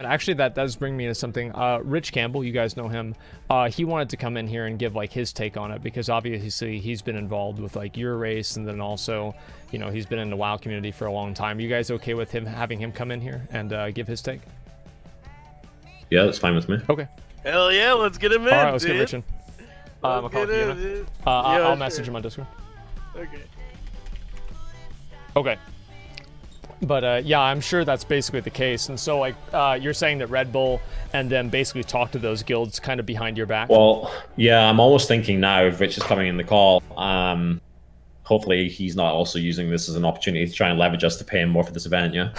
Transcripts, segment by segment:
And actually, that does bring me to something. Rich Campbell, you guys know him. He wanted to come in here and give like his take on it because obviously he's been involved with like your race, and then also, you know, he's been in the WoW community for a long time. You guys okay with him having him come in here and give his take? Yeah, that's fine with me. Okay. Hell yeah, let's get him in. All right, let's dude. get Rich in. Let's get in, dude. I'll message him on Discord. Okay. Okay. But yeah, I'm sure that's basically the case. And so, like, you're saying that Red Bull and then basically talk to those guilds kind of behind your back? Well, yeah, I'm almost thinking now if Rich is coming in the call, hopefully he's not also using this as an opportunity to try and leverage us to pay him more for this event, yeah?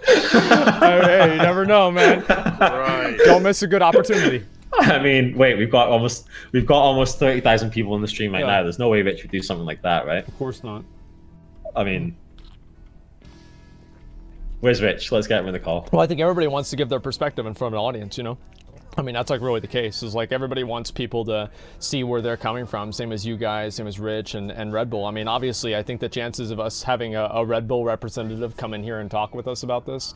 Hey, you never know, man. Right. Don't miss a good opportunity. I mean, wait, we've got almost 30,000 people in the stream right now. There's no way Rich would do something like that, right? Of course not. I mean, where's Rich? Let's get him in the call. Well, I think everybody wants to give their perspective in front of an audience, you know? I mean, that's like really the case. Is like everybody wants people to see where they're coming from. Same as you guys, same as Rich and Red Bull. I mean, obviously, I think the chances of us having a Red Bull representative come in here and talk with us about this,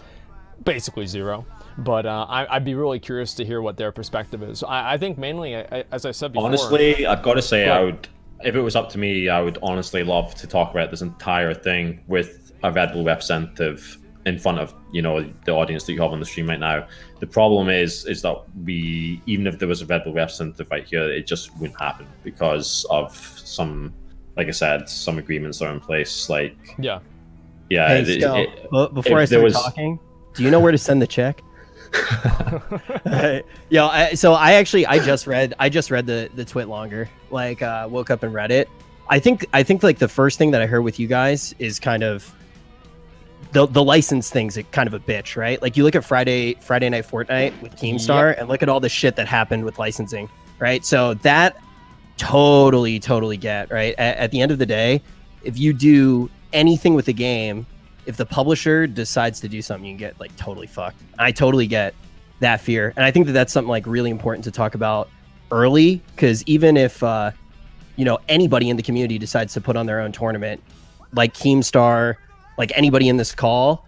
basically zero. But I'd be really curious to hear what their perspective is. I think mainly, as I said before. Honestly, I've got to say, I would, if it was up to me, I would honestly love to talk about this entire thing with a Red Bull representative in front of, you know, the audience that you have on the stream right now. The problem is that we, even if there was a Red Bull representative right here, it just wouldn't happen because of some, like I said, some agreements are in place. Like, yeah. Hey, before I start talking, do you know where to send the check? So I just read the tweet longer. Like, woke up and read it. I think like the first thing that I heard with you guys is kind of the license thing's kind of a bitch, right? Like you look at Friday Night Fortnite with Keemstar and look at all the shit that happened with licensing, right? So that totally get, right? At the end of the day, if you do anything with the game, if the publisher decides to do something, you can get like totally fucked. I totally get that fear. And I think that that's something like really important to talk about early, because even if, you know, anybody in the community decides to put on their own tournament, like Keemstar, like anybody in this call,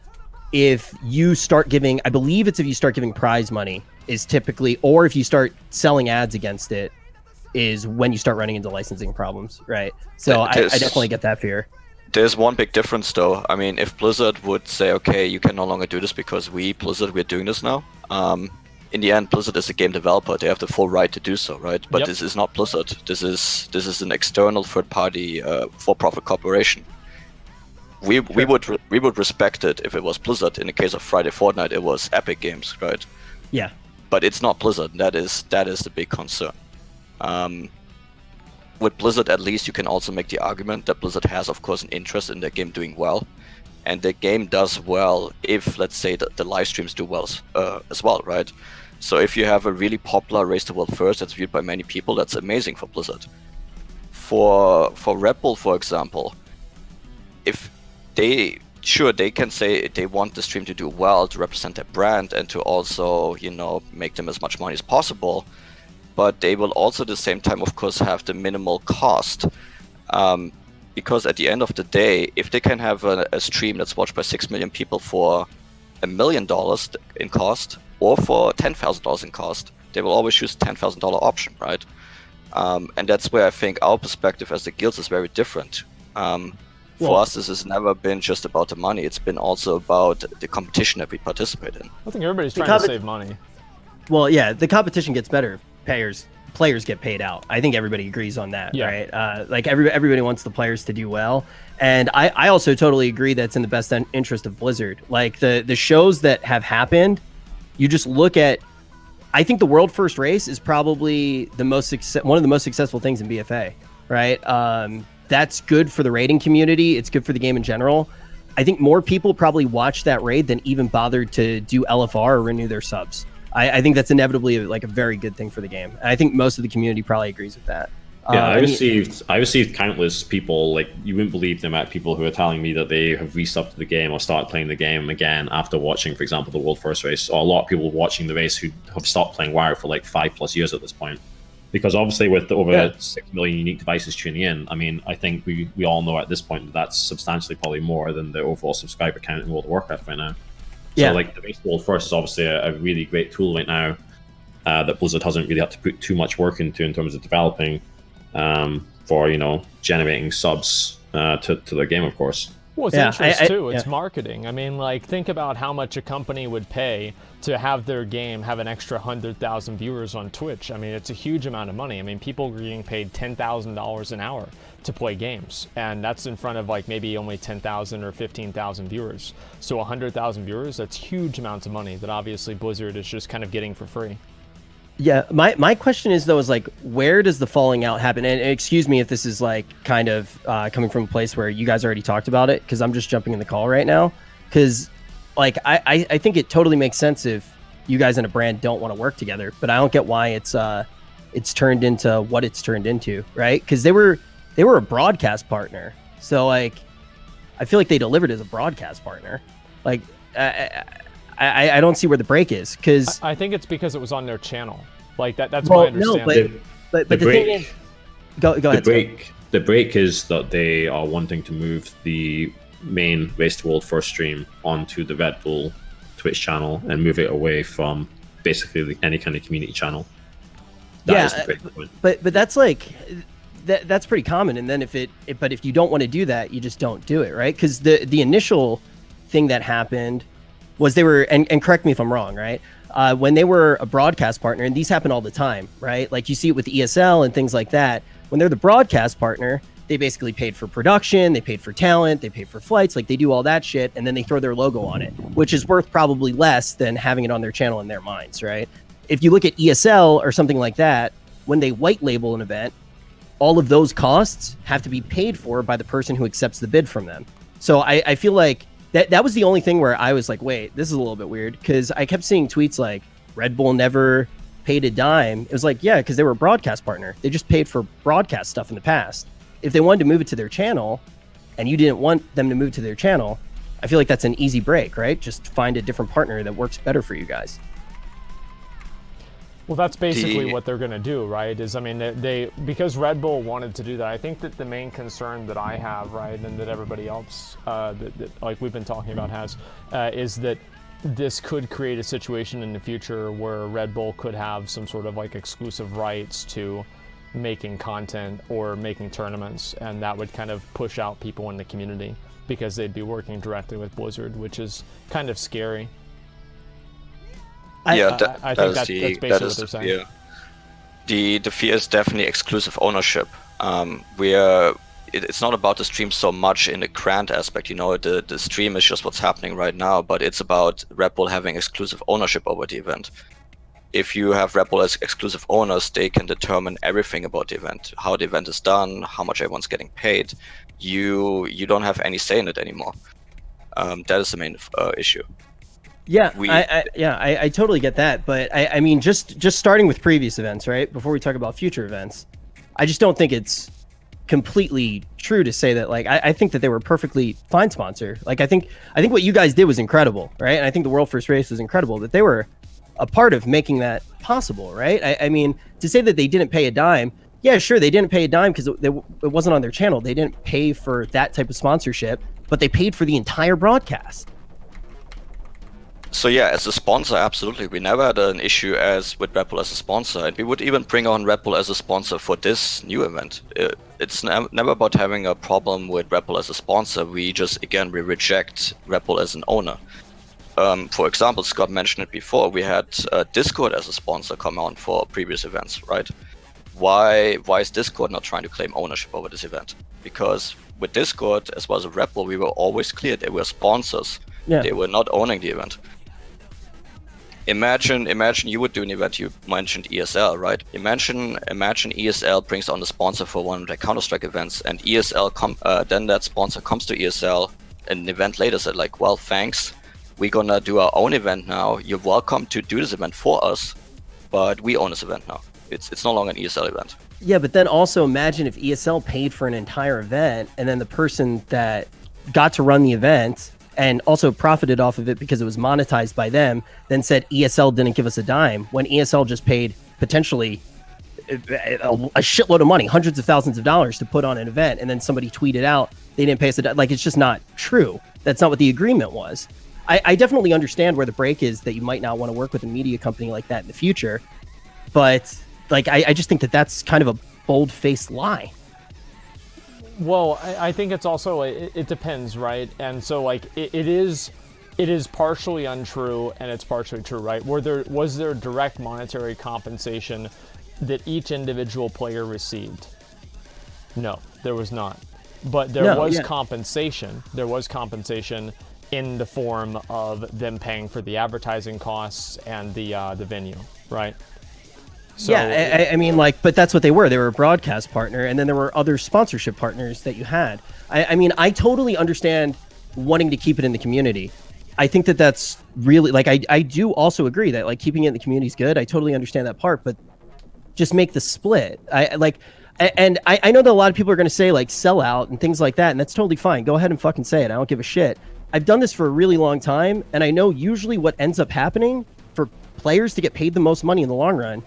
if you start giving, I believe it's if you start giving prize money is typically, or if you start selling ads against it, is when you start running into licensing problems, right? So I definitely get that fear. There's one big difference though. I mean, if Blizzard would say, okay, you can no longer do this because we're doing this now. In the end, Blizzard is a game developer. They have the full right to do so, right? But this is not Blizzard. This is an external third-party for-profit corporation. We would respect it if it was Blizzard. In the case of Friday Fortnite, it was Epic Games, right? Yeah. But it's not Blizzard. That is the big concern. With Blizzard, at least you can also make the argument that Blizzard has, of course, an interest in their game doing well, and the game does well if, let's say, the live streams do well as well, right? So if you have a really popular Race the World First that's viewed by many people, that's amazing for Blizzard. For Red Bull, for example, if they can say they want the stream to do well to represent their brand and to also, you know, make them as much money as possible, but they will also at the same time, of course, have the minimal cost. Because at the end of the day, if they can have a stream that's watched by 6 million people for $1 million in cost or for $10,000 in cost, they will always choose the $10,000 option, right? And that's where I think our perspective as the guilds is very different. For us, this has never been just about the money. It's been also about the competition that we participate in. I think everybody's trying to save money. Well, yeah, the competition gets better. Players get paid out. I think everybody agrees on that, right? Like everybody wants the players to do well. And I also totally agree that it's in the best interest of Blizzard. Like the shows that have happened, you just look at, I think the World First Race is probably one of the most successful things in BFA, right? That's good for the raiding community. It's good for the game in general. I think more people probably watched that raid than even bothered to do LFR or renew their subs. I think that's inevitably like a very good thing for the game. And I think most of the community probably agrees with that. Yeah, I received countless people, like you wouldn't believe the amount of people who are telling me that they have resubbed to the game or started playing the game again after watching, for example, the World First Race, or a lot of people watching the race who have stopped playing WoW for like 5+ years at this point. Because obviously with over 6 million unique devices tuning in, I mean, I think we all know at this point that that's substantially probably more than the overall subscriber count in World of Warcraft right now. Yeah. So like the Race World First is obviously a really great tool right now that Blizzard hasn't really had to put too much work into in terms of developing for generating subs to their game, of course. Well, it's Yeah, interest too. It's yeah. marketing. I mean, like, think about how much a company would pay to have their game have an extra 100,000 viewers on Twitch. I mean, it's a huge amount of money. I mean, people are getting paid $10,000 an hour to play games, and that's in front of like maybe only 10,000 or 15,000 viewers. So 100,000 viewers, that's huge amounts of money that obviously Blizzard is just kind of getting for free. Yeah, my question is though, is like, where does the falling out happen? And excuse me if this is like kind of coming from a place where you guys already talked about it, because I'm just jumping in the call right now. Because like I think it totally makes sense if you guys and a brand don't want to work together, but I don't get why it's turned into what it's turned into, right? Because they were a broadcast partner, so like I feel like they delivered as a broadcast partner. Like I don't see where the break is, because I think it's because it was on their channel. Like that's my understanding. But the thing is, go ahead. The break is that they are wanting to move the main Race to World First stream onto the Red Bull Twitch channel and move it away from basically any kind of community channel. That is the break point. But that's like that's pretty common. And then if you don't want to do that, you just don't do it, right? Because the initial thing that happened was they were, and correct me if I'm wrong, right? When they were a broadcast partner, and these happen all the time, right? Like you see it with ESL and things like that. When they're the broadcast partner, they basically paid for production, they paid for talent, they paid for flights, like they do all that shit, and then they throw their logo on it, which is worth probably less than having it on their channel in their minds, right? If you look at ESL or something like that, when they white label an event, all of those costs have to be paid for by the person who accepts the bid from them. So I feel like that was the only thing where I was like, wait, this is a little bit weird, because I kept seeing tweets like Redbull never paid a dime. It was like, yeah, because they were a broadcast partner. They just paid for broadcast stuff in the past. If they wanted to move it to their channel and you didn't want them to move to their channel, I feel like that's an easy break, right? Just find a different partner that works better for you guys. Well, that's basically what they're going to do, right? Is, I mean, they because Red Bull wanted to do that. I think that the main concern that I have, right, and that everybody else, that like we've been talking about has, is that this could create a situation in the future where Red Bull could have some sort of like exclusive rights to making content or making tournaments, and that would kind of push out people in the community because they'd be working directly with Blizzard, which is kind of scary. I think that's basically what they're saying. Yeah. The fear is definitely exclusive ownership. Where it's not about the stream so much in the grand aspect, the stream is just what's happening right now, but it's about Red Bull having exclusive ownership over the event. If you have Red Bull as exclusive owners, they can determine everything about the event, how the event is done, how much everyone's getting paid. You don't have any say in it anymore. That is the main issue. Yeah, I totally get that, but I mean, just starting with previous events, right? Before we talk about future events, I just don't think it's completely true to say that. Like, I think that they were a perfectly fine sponsor. Like, I think what you guys did was incredible, right? And I think the World First Race was incredible. That they were a part of making that possible, right? I mean, to say that they didn't pay a dime, yeah, sure, they didn't pay a dime because it wasn't on their channel. They didn't pay for that type of sponsorship, but they paid for the entire broadcast. So yeah, as a sponsor, absolutely. We never had an issue with Red Bull as a sponsor, and we would even bring on Red Bull as a sponsor for this new event. It's never about having a problem with Red Bull as a sponsor. We reject Red Bull as an owner. For example, Scott mentioned it before, we had Discord as a sponsor come on for previous events, right? Why is Discord not trying to claim ownership over this event? Because with Discord, as well as Red Bull, we were always clear they were sponsors. Yeah. They were not owning the event. Imagine you would do an event. You mentioned ESL, right? Imagine ESL brings on a sponsor for one of their Counter-Strike events, and ESL then that sponsor comes to ESL an event later, said like, well, thanks, we're gonna do our own event now. You're welcome to do this event for us, but we own this event now. It's no longer an ESL event. Yeah, but then also imagine if ESL paid for an entire event, and then the person that got to run the event and also profited off of it because it was monetized by them, then said ESL didn't give us a dime, when ESL just paid potentially a shitload of money, hundreds of thousands of dollars to put on an event, and then somebody tweeted out they didn't pay us a dime. Like, it's just not true. That's not what the agreement was. I definitely understand where the break is, that you might not want to work with a media company like that in the future. But like, I just think that that's kind of a bold-faced lie. Well, I think it's also, it depends, right? And so like it is partially untrue and it's partially true, right? Was there direct monetary compensation that each individual player received? No, there was not. But there was compensation. There was compensation in the form of them paying for the advertising costs and the venue, right? So, yeah, I mean, like, but that's what they were. They were a broadcast partner, and then there were other sponsorship partners that you had. I mean, I totally understand wanting to keep it in the community. I think that that's really, like, I do also agree that, like, keeping it in the community is good. I totally understand that part, but just make the split. I know that a lot of people are going to say, like, sell out and things like that, and that's totally fine. Go ahead and fucking say it. I don't give a shit. I've done this for a really long time, and I know usually what ends up happening for players to get paid the most money in the long run,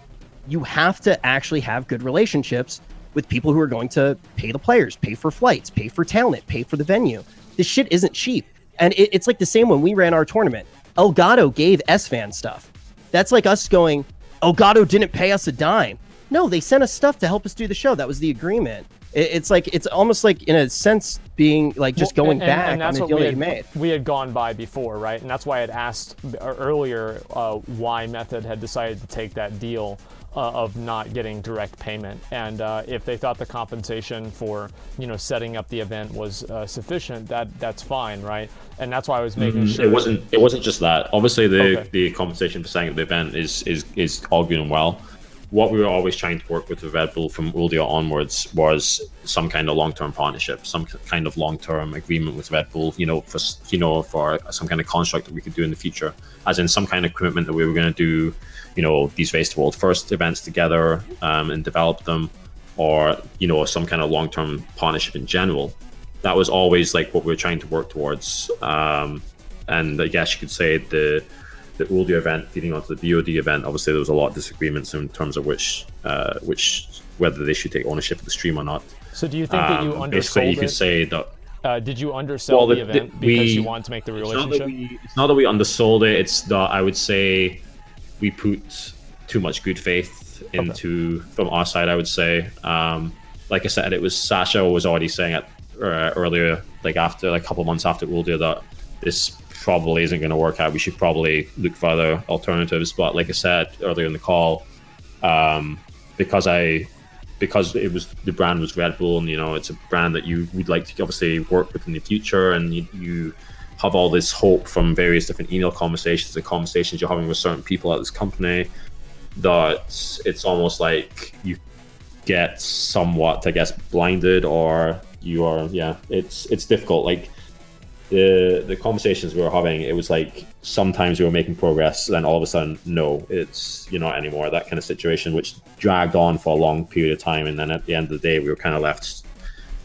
you have to actually have good relationships with people who are going to pay the players, pay for flights, pay for talent, pay for the venue. This shit isn't cheap. And it's like the same when we ran our tournament. Elgato gave S-Fan stuff. That's like us going, Elgato didn't pay us a dime. No, they sent us stuff to help us do the show. That was the agreement. It's like, it's almost like, in a sense, being like just going back on the deal that you made. We had gone by before, right? And that's why I'd asked earlier why Method had decided to take that deal of not getting direct payment, and if they thought the compensation for setting up the event was sufficient, that's fine, right? And that's why I was making sure. It wasn't just that. Obviously, the compensation for setting up the event is all good and well. What we were always trying to work with Red Bull from Uldia onwards was some kind of long-term partnership, some kind of long-term agreement with Red Bull, for some kind of construct that we could do in the future, as in some kind of commitment that we were going to do, these Race to World First events together and develop them, or some kind of long-term partnership in general. That was always like what we were trying to work towards, and I guess you could say the Uldia event feeding onto the BOD event, obviously there was a lot of disagreements in terms of which whether they should take ownership of the stream or not. So do you think that you undersold basically you could say that did you undersell the event because you wanted to make the relationship? It's not that we undersold it, it's that I would say we put too much good faith into from our side, I would say. Like I said, it was Sasha was already saying it earlier, like after a couple of months after Uldia, that this probably isn't going to work out. We should probably look for other alternatives. But like I said earlier in the call, because it was, the brand was Red Bull, and it's a brand that you would like to obviously work with in the future, and you have all this hope from various different email conversations and conversations you're having with certain people at this company, that it's almost like you get somewhat, I guess, blinded, or you are, it's difficult. Like the conversations we were having, it was like sometimes we were making progress, then all of a sudden, no, you're not anymore. That kind of situation, which dragged on for a long period of time, and then at the end of the day, we were kind of left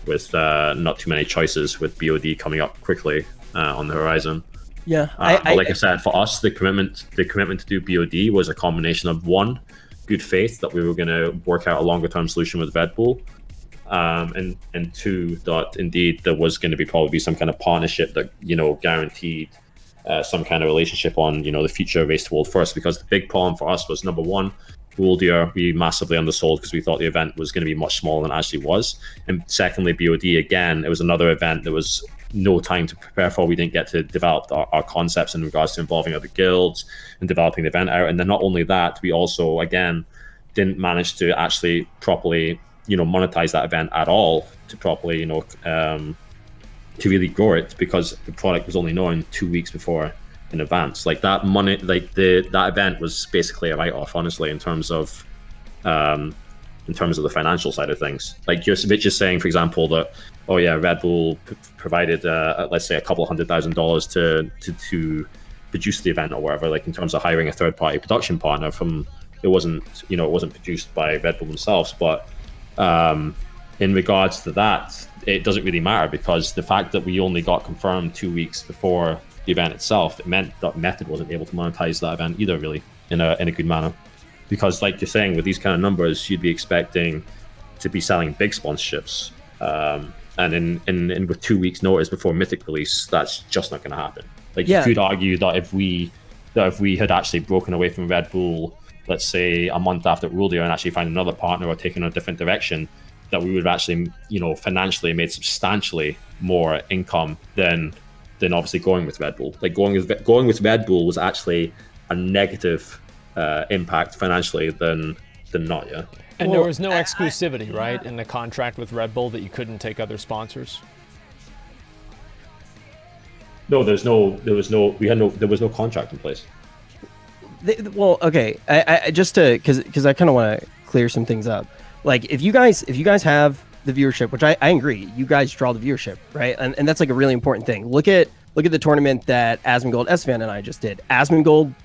with not too many choices, with BOD coming up quickly on the horizon. Yeah, like I said, for us, the commitment to do BOD was a combination of, one, good faith that we were going to work out a longer term solution with Red Bull, and two, that indeed there was going to probably be some kind of partnership that guaranteed some kind of relationship on the future Race to World First. Because the big problem for us was, number one, Uldia, we massively undersold because we thought the event was going to be much smaller than it actually was, and secondly, BOD, again, it was another event that was no time to prepare for. We didn't get to develop our concepts in regards to involving other guilds and developing the event out. And then not only that, we also, again, didn't manage to actually properly monetize that event at all, to properly to really grow it, because the product was only known 2 weeks before in advance. Like that money, like that event was basically a write-off, honestly, in terms of the financial side of things. Like you're just saying, for example, that Red Bull provided let's say $200,000 to produce the event or whatever, like in terms of hiring a third-party production partner. It wasn't produced by Red Bull themselves, but in regards to that, it doesn't really matter, because the fact that we only got confirmed 2 weeks before the event itself, it meant that Method wasn't able to monetize that event either, really, in a good manner. Because like you're saying, with these kind of numbers, you'd be expecting to be selling big sponsorships, and in with 2 weeks notice before Mythic release, that's just not going to happen. Like Yeah. you could argue that if we had actually broken away from Red Bull, let's say a month after Rulia, and actually found another partner or taken a different direction, that we would have actually, financially made substantially more income than obviously going with Red Bull. Like going with Red Bull was actually a negative impact financially than not. Yeah. And there was no exclusivity, right, in the contract with Red Bull that you couldn't take other sponsors. No, there was no contract in place. Well, okay. I just because I kind of want to clear some things up. Like if you guys have the viewership, which I agree, you guys draw the viewership, right? And that's like a really important thing. Look at the tournament that Asmongold, Svan, and I just did. Asmongold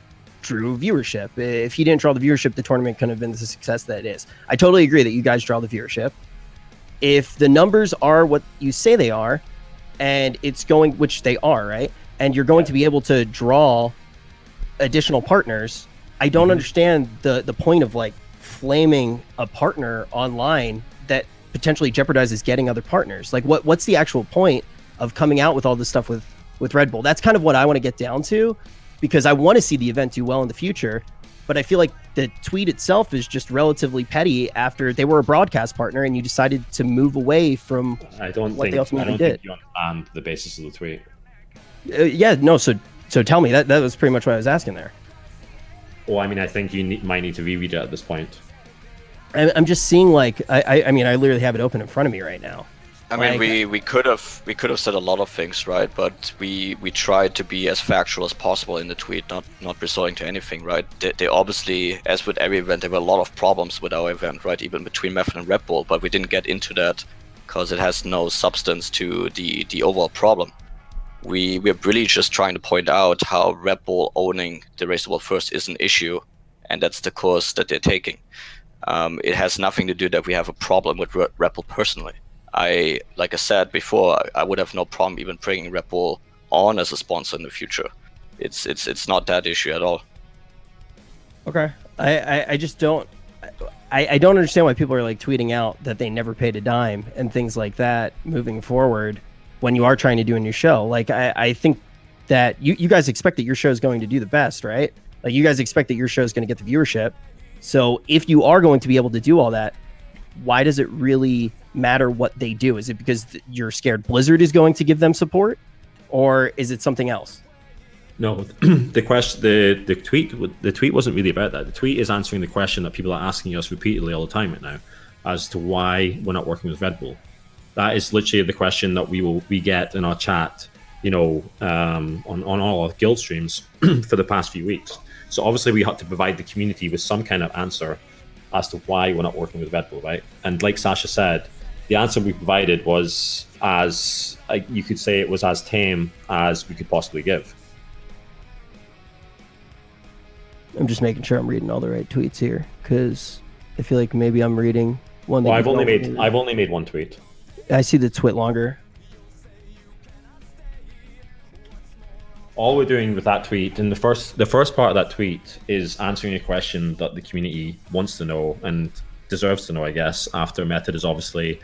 drew viewership. If he didn't draw the viewership, the tournament couldn't have been the success that it is. I totally agree that you guys draw the viewership. If the numbers are what you say they are, and it's going, which they are, right? And you're going to be able to draw additional partners, I don't understand the point of like flaming a partner online that potentially jeopardizes getting other partners. Like what's the actual point of coming out with all this stuff with Red Bull? That's kind of what I want to get down to, because I want to see the event do well in the future. But I feel like the tweet itself is just relatively petty after they were a broadcast partner and you decided to move away from I don't what they ultimately did. think you understand the basis of the tweet. Yeah, no. So tell me, that was pretty much what I was asking there. Well, I mean, I think you might need to reread it at this point. I'm just seeing like I mean I literally have it open in front of me right now. I mean, Like- we could have said a lot of things, right? But we tried to be as factual as possible in the tweet, not resorting to anything, right? They obviously, as with every event, there were a lot of problems with our event, right? Even between Method and Red Bull, but we didn't get into that because it has no substance to the overall problem. We're really just trying to point out how Red Bull owning the Race to the World first is an issue, and that's the course that they're taking. It has nothing to do that we have a problem with Red Bull personally. Like I said before, I would have no problem even bringing Red Bull on as a sponsor in the future. It's not that issue at all. Okay. I just don't I don't understand why people are like tweeting out that they never paid a dime and things like that moving forward when you are trying to do a new show. Like I think that you guys expect that your show is going to do the best, right? Like you guys expect that your show is going to get the viewership. So if you are going to be able to do all that, why does it really matter what they do? Is it because you're scared Blizzard is going to give them support, or is it something else? No, the tweet wasn't really about that. The tweet is answering the question that people are asking us repeatedly all the time right now, as to why we're not working with Red Bull. That is literally the question that we get in our chat, on all our guild streams for the past few weeks. So obviously we had to provide the community with some kind of answer as to why we're not working with Red Bull, right? And like Sasha said, the answer we provided was you could say it was as tame as we could possibly give. I'm just making sure I'm reading all the right tweets here, because I feel like maybe I'm reading one. That Well, I've only made one tweet. I see the twit longer. All we're doing with that tweet, and the first part of that tweet is answering a question that the community wants to know and deserves to know, I guess, after Method has obviously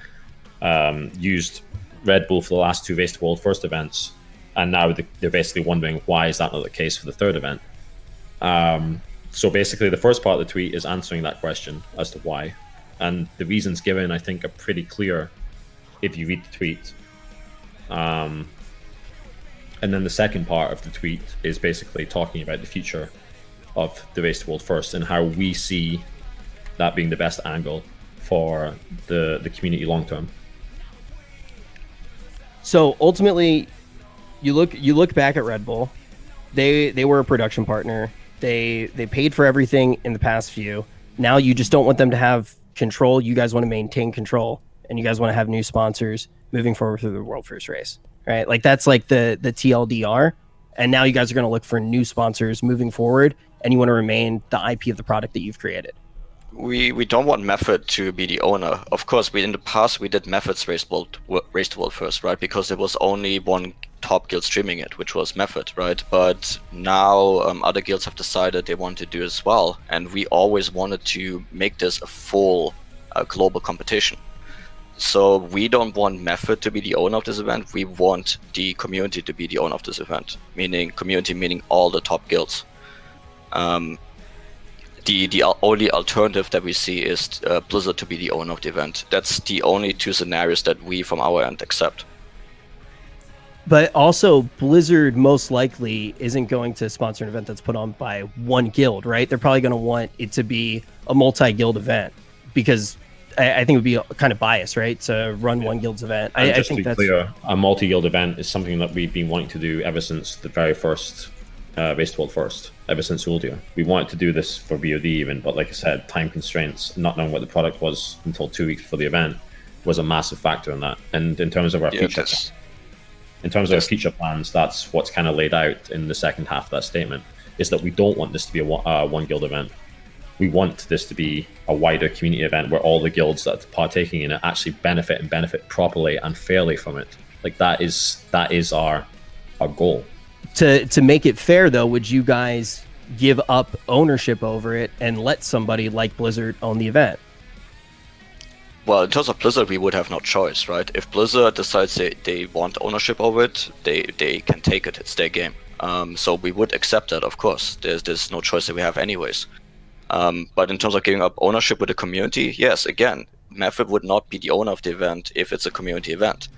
used Red Bull for the last two Race to World first events, and now they're basically wondering why is that not the case for the third event. So basically the first part of the tweet is answering that question as to why, and the reasons given I think are pretty clear if you read the tweet. And then the second part of the tweet is basically talking about the future of the Race to World first and how we see that being the best angle for the community long term. So ultimately, you look back at Red Bull. They were a production partner. They paid for everything in the past few. Now you just don't want them to have control. You guys want to maintain control, and you guys want to have new sponsors moving forward through the World First race, right? Like that's like the TLDR. And now you guys are going to look for new sponsors moving forward, and you want to remain the IP of the product that you've created. We don't want Method to be the owner. Of course, in the past we did Method's Race to World first, right? Because there was only one top guild streaming it, which was Method, right? But now other guilds have decided they want to do as well, and we always wanted to make this a full global competition. So we don't want Method to be the owner of this event. We want the community to be the owner of this event. Meaning community, meaning all the top guilds. The only alternative that we see is Blizzard to be the owner of the event. That's the only two scenarios that we from our end accept. But also, Blizzard most likely isn't going to sponsor an event that's put on by one guild, right? They're probably going to want it to be a multi-guild event because I think it would be kind of biased, right? To run one guild's event. And I think to be clear, a multi-guild event is something that we've been wanting to do ever since the very first Race to World First, ever since Uldia. We wanted to do this for VOD even, but like I said, time constraints, not knowing what the product was until 2 weeks before the event was a massive factor in that. And in terms of our future plans, that's what's kind of laid out in the second half of that statement, is that we don't want this to be a one guild event. We want this to be a wider community event where all the guilds that are partaking in it actually benefit properly and fairly from it. Like that is our goal. To make it fair, though, would you guys give up ownership over it and let somebody like Blizzard own the event? Well, in terms of Blizzard, we would have no choice, right? If Blizzard decides they want ownership over it, they can take it. It's their game. So we would accept that, of course. There's no choice that we have anyways. But in terms of giving up ownership with the community, yes, again, Method would not be the owner of the event if it's a community event.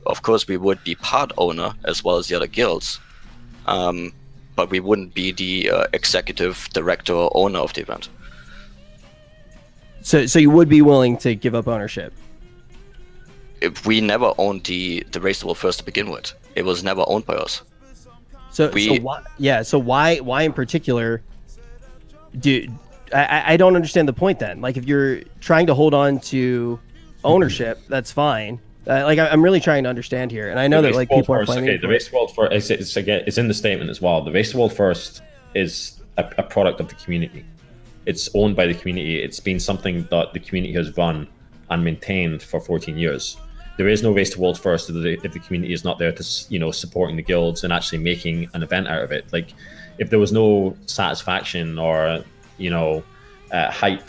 Of course, we would be part owner as well as the other guilds. But we wouldn't be the executive director or owner of the event. So you would be willing to give up ownership? If we never owned the Race to World First to begin with. It was never owned by us. So why in particular I don't understand the point then. Like if you're trying to hold on to ownership, that's fine. I'm really trying to understand here, and I know that like people are playing. Okay, the Race to World First, it's in the statement as well. The Race to World First is a product of the community. It's owned by the community. It's been something that the community has run and maintained for 14 years. There is no Race to World First if the community is not there to, supporting the guilds and actually making an event out of it. Like, if there was no satisfaction or, hype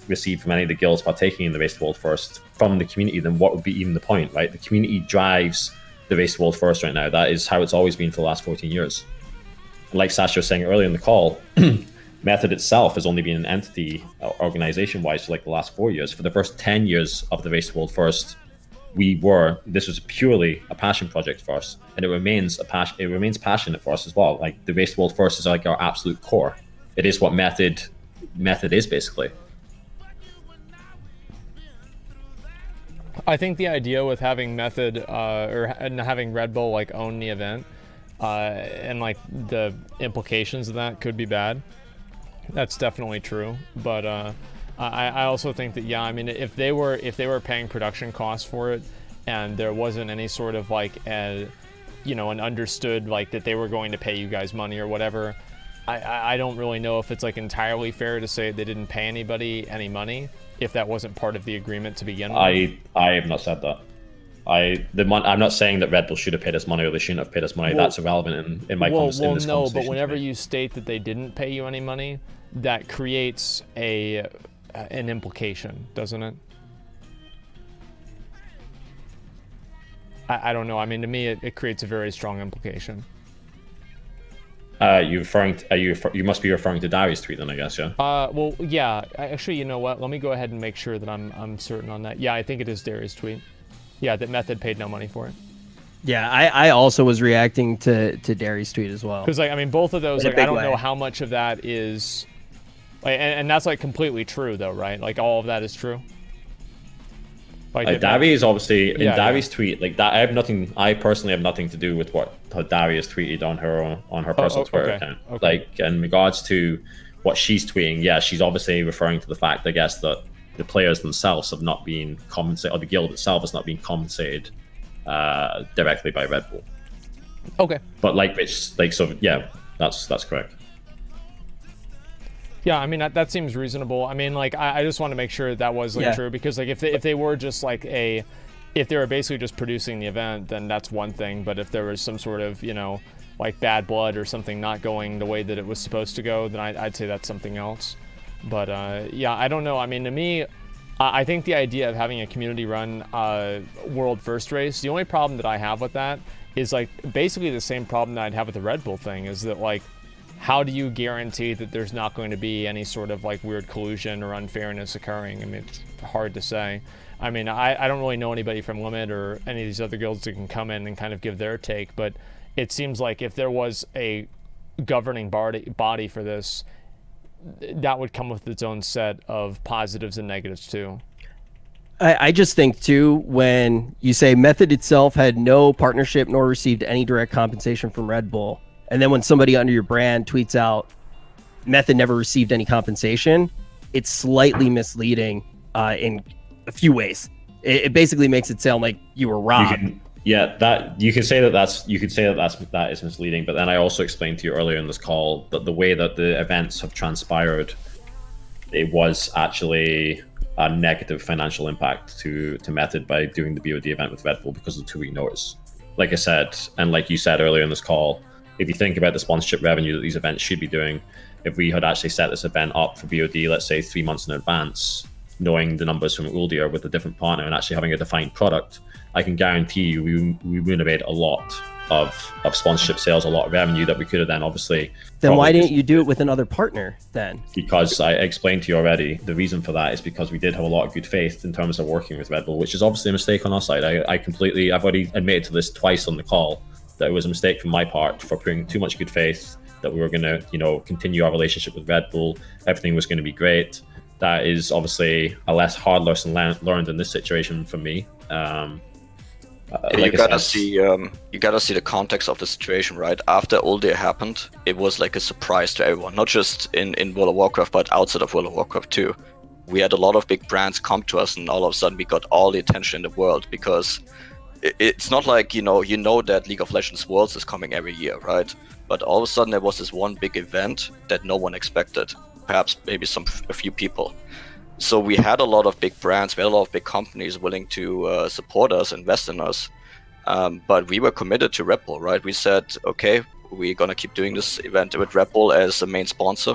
received from any of the guilds partaking in the Race to World First from the community, then what would be even the point, right? The community drives the Race to World First right now. That is how it's always been for the last 14 years. And like Sasha was saying earlier in the call, Method itself has only been an entity organization-wise for like the last 4 years. For the first 10 years of the Race to World First, this was purely a passion project for us, and it remains passionate for us as well. Like the Race to World First is like our absolute core. It is what Method is basically. I think the idea with having Method and having Redbull like own the event and like the implications of that could be bad. That's definitely true, but I also think that if they were paying production costs for it, and there wasn't any sort of like an understood like that they were going to pay you guys money or whatever, I don't really know if it's like entirely fair to say they didn't pay anybody any money if that wasn't part of the agreement to begin with. I have not said that. I'm not saying that Redbull should have paid us money or they shouldn't have paid us money. That's irrelevant in my conversation. Well, no, but whenever you state that they didn't pay you any money, that creates an implication, doesn't it? I don't know. I mean, to me, it creates a very strong implication. You must be referring to Darius' tweet then, I guess, yeah? Well, yeah. Actually, you know what? Let me go ahead and make sure that I'm certain on that. Yeah, I think it is Darius' tweet. Yeah, that Method paid no money for it. Yeah, I also was reacting to Darius' tweet as well. Because both of those, I don't know how much of that is, and that's like completely true though, right? Like all of that is true. Darius obviously in Darius' tweet, like that. I personally have nothing to do with what Darius tweeted on her personal Twitter account. Okay. Like in regards to what she's tweeting, yeah, she's obviously referring to the fact, I guess, that the players themselves have not been compensated, or the guild itself has not been compensated directly by Redbull. Okay. But that's correct. Yeah, that seems reasonable. I just want to make sure that was true, because like if they were just like if they were basically just producing the event, then that's one thing. But if there was some sort of like bad blood or something not going the way that it was supposed to go, then I'd say that's something else. But yeah, I don't know. To me, I think the idea of having a community-run world first race, the only problem that I have with that is like basically the same problem that I'd have with the Red Bull thing, is that like, how do you guarantee that there's not going to be any sort of like weird collusion or unfairness occurring? I mean, it's hard to say. I mean, I don't really know anybody from Limit or any of these other guilds that can come in and kind of give their take, but it seems like if there was a governing body for this, that would come with its own set of positives and negatives too. I just think too, when you say Method itself had no partnership nor received any direct compensation from Red Bull, and then when somebody under your brand tweets out Method never received any compensation, it's slightly misleading in a few ways. It basically makes it sound like you were robbed. That you could say that is misleading. But then I also explained to you earlier in this call that the way that the events have transpired, it was actually a negative financial impact to Method by doing the BOD event with Red Bull because of the 2-week notice. Like I said, and like you said earlier in this call, if you think about the sponsorship revenue that these events should be doing, if we had actually set this event up for BOD, let's say 3 months in advance, knowing the numbers from Uldir with a different partner and actually having a defined product, I can guarantee you we would have made a lot of sponsorship sales, a lot of revenue that we could have then obviously... Then why didn't you do it with another partner then? Because I explained to you already, the reason for that is because we did have a lot of good faith in terms of working with Red Bull, which is obviously a mistake on our side. I've already admitted to this twice on the call, that it was a mistake from my part for putting too much good faith that we were going to, continue our relationship with Red Bull. Everything was going to be great. That is obviously a less hard lesson learned in this situation for me. You gotta see the context of the situation, right? After Uldir happened, it was like a surprise to everyone, not just in World of Warcraft, but outside of World of Warcraft too. We had a lot of big brands come to us, and all of a sudden we got all the attention in the world, because it's not like you know that League of Legends Worlds is coming every year, right? But all of a sudden there was this one big event that no one expected, perhaps maybe a few people. So we had a lot of big brands, we had a lot of big companies willing to support us, invest in us. But we were committed to Red Bull, right? We said, okay, we're going to keep doing this event with Red Bull as the main sponsor.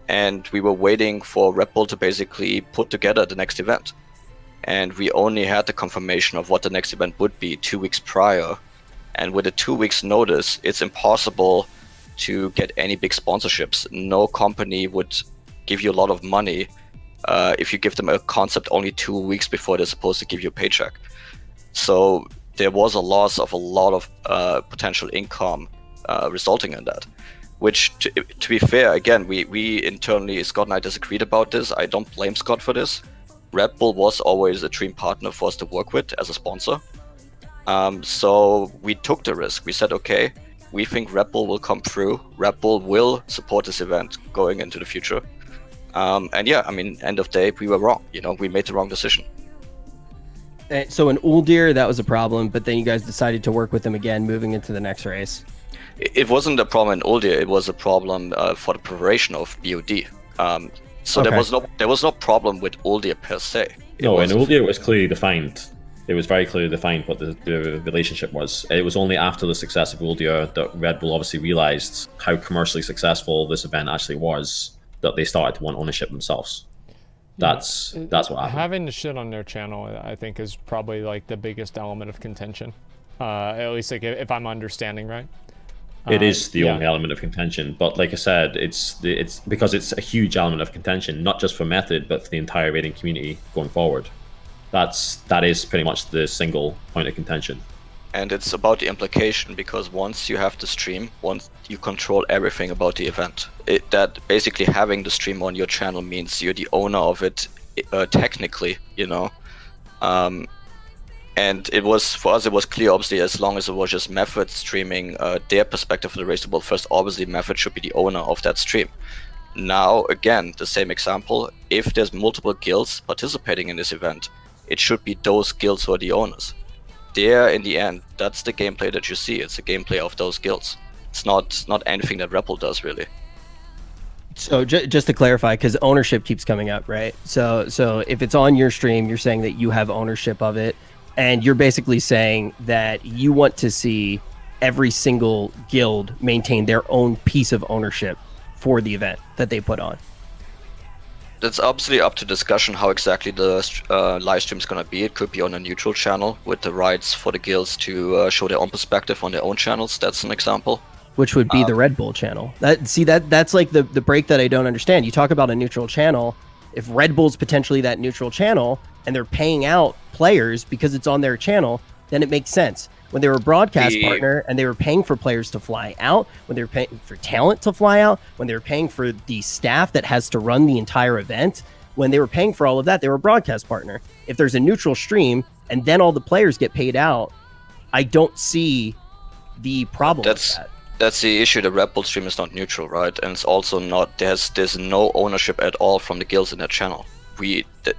And we were waiting for Red Bull to basically put together the next event. And we only had the confirmation of what the next event would be 2 weeks prior. And with a 2 weeks notice, it's impossible to get any big sponsorships. No company would give you a lot of money if you give them a concept only 2 weeks before they're supposed to give you a paycheck. So there was a loss of a lot of potential income resulting in that. Which, to be fair, again, we internally, Scott and I disagreed about this. I don't blame Scott for this. Red Bull was always a dream partner for us to work with as a sponsor. So we took the risk. We said, okay, we think Red Bull will come through. Red Bull will support this event going into the future. And yeah, I mean, end of day, we were wrong. We made the wrong decision. So in Uldir, that was a problem, but then you guys decided to work with them again, moving into the next race. It wasn't a problem in Uldir. It was a problem for the preparation of BOD. So okay. there was no problem with Uldir per se. In Uldir it was clearly defined. It was very clearly defined what the relationship was. It was only after the success of Uldir that Red Bull obviously realized how commercially successful this event actually was, that they started to want ownership themselves. That's what happened. Having the shit on their channel, I think, is probably like the biggest element of contention. At least like if I'm understanding right. It is the only element of contention, but like I said, it's because it's a huge element of contention, not just for Method, but for the entire raiding community going forward. That is pretty much the single point of contention. And it's about the implication, because once you have the stream, once you control everything about the event, that basically having the stream on your channel means you're the owner of it, technically, And it was, for us, it was clear, obviously, as long as it was just Method streaming their perspective of the race to world first, obviously Method should be the owner of that stream. Now, again, the same example, if there's multiple guilds participating in this event, it should be those guilds who are the owners. There, in the end, that's the gameplay that you see. It's the gameplay of those guilds. It's not anything that Redbull does, really. So just to clarify, because ownership keeps coming up, right? So if it's on your stream, you're saying that you have ownership of it. And you're basically saying that you want to see every single guild maintain their own piece of ownership for the event that they put on. That's obviously up to discussion how exactly the live stream is going to be. It could be on a neutral channel with the rights for the guilds to show their own perspective on their own channels. That's an example. Which would be the Red Bull channel. That's like the break that I don't understand. You talk about a neutral channel. If Red Bull's potentially that neutral channel and they're paying out players because it's on their channel, then it makes sense. When they were a broadcast partner and they were paying for players to fly out, when they were paying for talent to fly out, when they were paying for the staff that has to run the entire event, when they were paying for all of that, they were a broadcast partner. If there's a neutral stream and then all the players get paid out, I don't see the problem with that. That's the issue. The Red Bull stream is not neutral, right? And it's also not, there's no ownership at all from the guilds in that channel.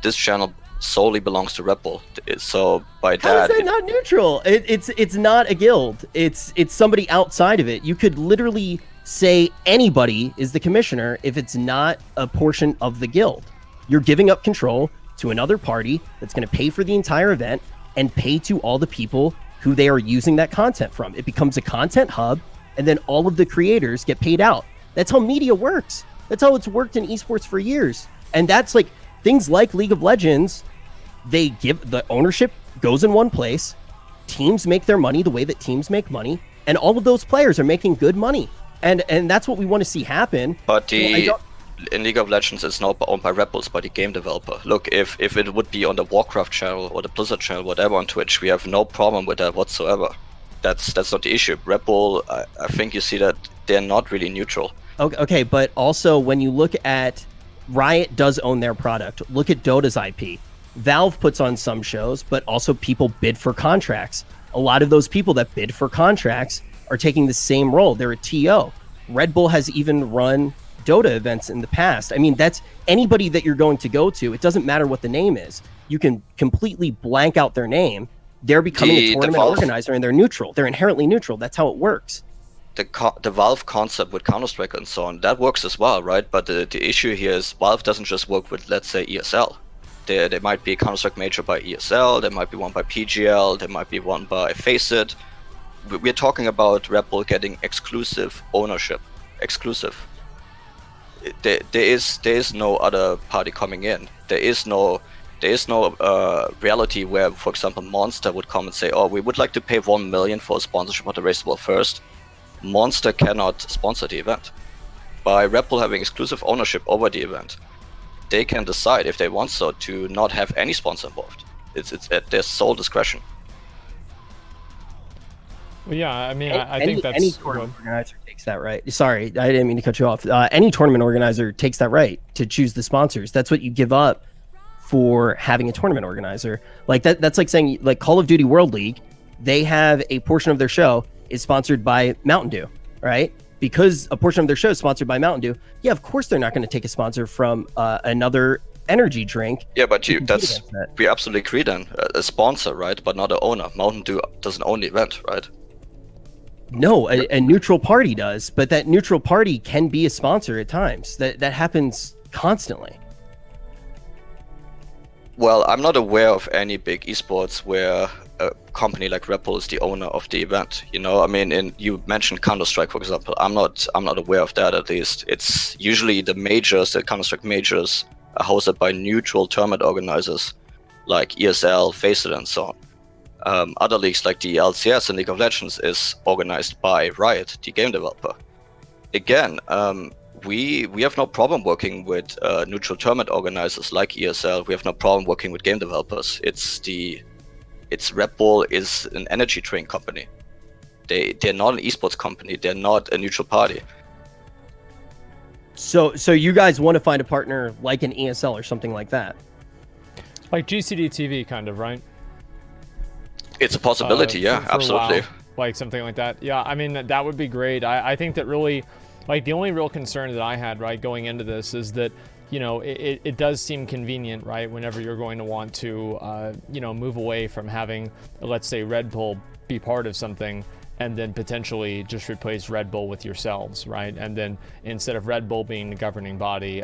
This channel solely belongs to Red Bull. So by How that, is that not neutral? It's not a guild. It's somebody outside of it. You could literally say anybody is the commissioner if it's not a portion of the guild. You're giving up control to another party that's going to pay for the entire event and pay to all the people who they are using that content from. It becomes a content hub, and then all of the creators get paid out. That's how media works. That's how it's worked in esports for years. And that's like things like League of Legends. They give the ownership goes in one place. Teams make their money the way that teams make money, and all of those players are making good money. And that's what we want to see happen. But in League of Legends, it's not owned by Red Bull, it's by the game developer. Look, if it would be on the Warcraft channel or the Blizzard channel, whatever on Twitch, we have no problem with that whatsoever. That's not the issue. Red Bull, I think you see that they're not really neutral. Okay, but also when you look at Riot does own their product. Look at Dota's IP. Valve puts on some shows, but also people bid for contracts. A lot of those people that bid for contracts are taking the same role. They're a TO. Red Bull has even run Dota events in the past. I mean, that's anybody that you're going to go to. It doesn't matter what the name is. You can completely blank out their name. They're becoming a tournament organizer, and they're neutral. They're inherently neutral. That's how it works. The Valve concept with Counter-Strike and so on, that works as well, right? But the issue here is Valve doesn't just work with, let's say, ESL. There might be a Counter-Strike major by ESL, there might be one by PGL, there might be one by Faceit. We're talking about Red Bull getting exclusive ownership. Exclusive. There is no other party coming in. There is no reality where, for example, Monster would come and say, oh, we would like to pay 1 million for a sponsorship of the Race World First. Monster cannot sponsor the event. By Red Bull having exclusive ownership over the event, they can decide if they want so to not have any sponsor involved. It's at their sole discretion. Well, yeah, I mean, I think that's... Any tournament organizer takes that right. Sorry, I didn't mean to cut you off. Any tournament organizer takes that right to choose the sponsors. That's what you give up for having a tournament organizer. Like that's like saying, like Call of Duty World League, they have a portion of their show is sponsored by Mountain Dew, right? Because a portion of their show is sponsored by Mountain Dew. Yeah, of course they're not going to take a sponsor from another energy drink. Yeah, but we absolutely agree then. A sponsor, right? But not an owner. Mountain Dew doesn't own the event, right? No, a neutral party does, but that neutral party can be a sponsor at times. That happens constantly. Well, I'm not aware of any big esports where a company like Red Bull is the owner of the event. You know, I mean, you mentioned Counter-Strike, for example. I'm not aware of that, at least. It's usually the majors, the Counter-Strike majors, are hosted by neutral tournament organizers like ESL, Faceit, and so on. Other leagues like the LCS and League of Legends is organized by Riot, the game developer. Again, we have no problem working with neutral tournament organizers like ESL. We have no problem working with game developers. It's Red Bull is an energy drink company. They're not an esports company. They're not a neutral party. So you guys want to find a partner like an ESL or something like that? Like GCD TV, kind of, right? It's a possibility, yeah, for absolutely. WoW, like something like that. Yeah, I mean, that would be great. I think that really, like, the only real concern that I had, right, going into this is that, you know, it does seem convenient, right, whenever you're going to want to, you know, move away from having, let's say, Red Bull be part of something, and then potentially just replace Red Bull with yourselves, right? And then instead of Red Bull being the governing body,